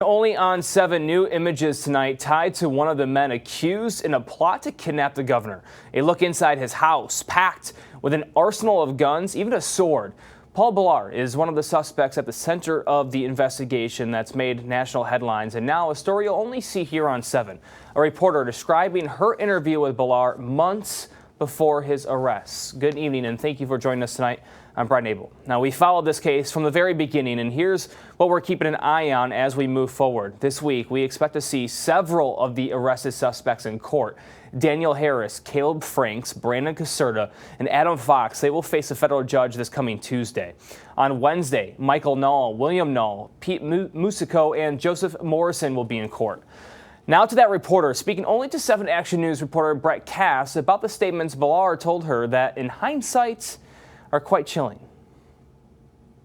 Only on 7 new images tonight tied to one of the men accused in a plot to kidnap the governor. A look inside his house, packed with an arsenal of guns, even a sword. Paul Bellar is one of the suspects at the center of the investigation that's made national headlines, and now a story you'll only see here on 7. A reporter describing her interview with Bellar months before his arrest. Good evening, and thank you for joining us tonight. I'm Brian Abel. Now, we followed this case from the very beginning, and here's what we're keeping an eye on as we move forward. This week, we expect to see several of the arrested suspects in court. Daniel Harris, Caleb Franks, Brandon Caserta, and Adam Fox, they will face a federal judge this coming Tuesday. On Wednesday, Michael Null, William Null, Pete Musico, and Joseph Morrison will be in court. Now to that reporter, speaking only to 7 Action News reporter Brett Cass about the statements Bellar told her that, in hindsight, are quite chilling.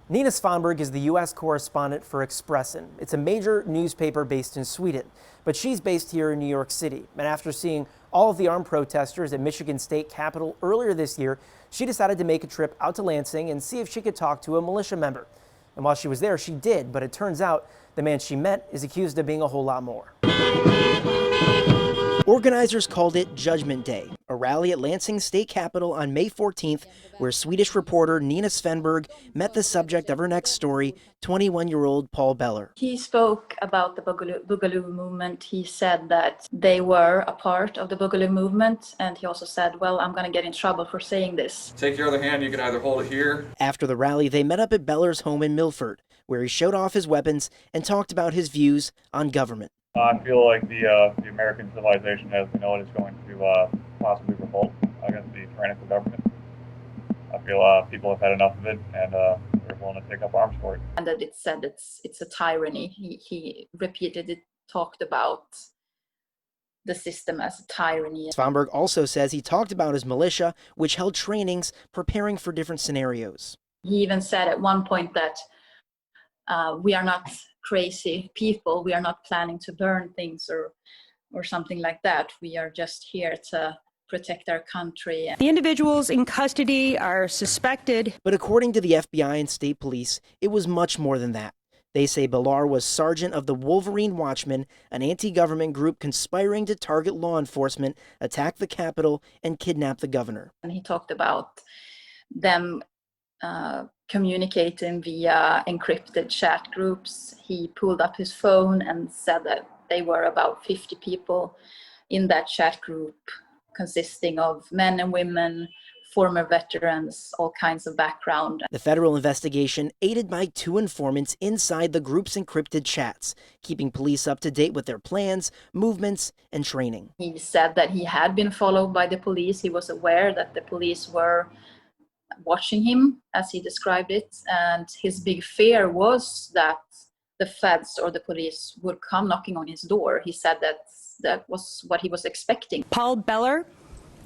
Nina Svanberg is the U.S. correspondent for Expressen. It's a major newspaper based in Sweden, but she's based here in New York City. And after seeing all of the armed protesters at Michigan State Capitol earlier this year, she decided to make a trip out to Lansing and see if she could talk to a militia member. And while she was there, she did, but it turns out the man she met is accused of being a whole lot more. Organizers called it Judgment Day, a rally at Lansing State Capitol on May 14th, where Swedish reporter Nina Svanberg met the subject of her next story, 21-year-old Paul Bellar. He spoke about the Boogaloo movement. He said that they were a part of the Boogaloo movement, and he also said, well, I'm going to get in trouble for saying this. Take your other hand, you can either hold it here. After the rally, they met up at Bellar's home in Milford, where he showed off his weapons and talked about his views on government. I feel like the American civilization as we know it is going to possibly revolt against the tyrannical government. I feel people have had enough of it, and they're willing to take up arms for it. And that it said it's a tyranny. He repeated it, talked about the system as a tyranny. Svanberg also says he talked about his militia, which held trainings preparing for different scenarios. He even said at one point that we are not crazy people. We are not planning to burn things or something like that. We are just here to protect our country. The individuals in custody are suspected. But according to the FBI and state police, it was much more than that. They say Bellar was sergeant of the Wolverine Watchmen, an anti-government group conspiring to target law enforcement, attack the Capitol, and kidnap the governor. And he talked about them communicating via encrypted chat groups. He pulled up his phone and said that they were about 50 people in that chat group, consisting of men and women, former veterans, all kinds of background. The federal investigation aided by 2 informants inside the group's encrypted chats, keeping police up to date with their plans, movements, and training. He said that he had been followed by the police. He was aware that the police were watching him, as he described it, and his big fear was that the feds or the police would come knocking on his door. He said that was what he was expecting. Paul Bellar,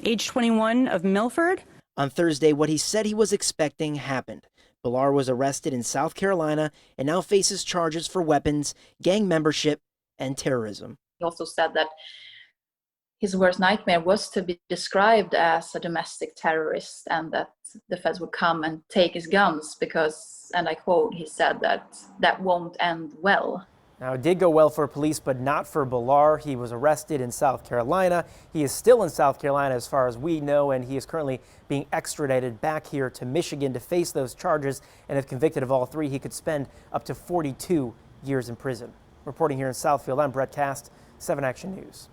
age 21, of Milford. On Thursday, what he said he was expecting happened. Bellar was arrested in South Carolina and now faces charges for weapons, gang membership, and terrorism. He also said that his worst nightmare was to be described as a domestic terrorist, and that the feds would come and take his guns because, and I quote, he said that won't end well. Now, it did go well for police, but not for Bellar. He was arrested in South Carolina. He is still in South Carolina as far as we know, and he is currently being extradited back here to Michigan to face those charges. And if convicted of all 3, he could spend up to 42 years in prison. Reporting here in Southfield, I'm Brett Cast, 7 Action News.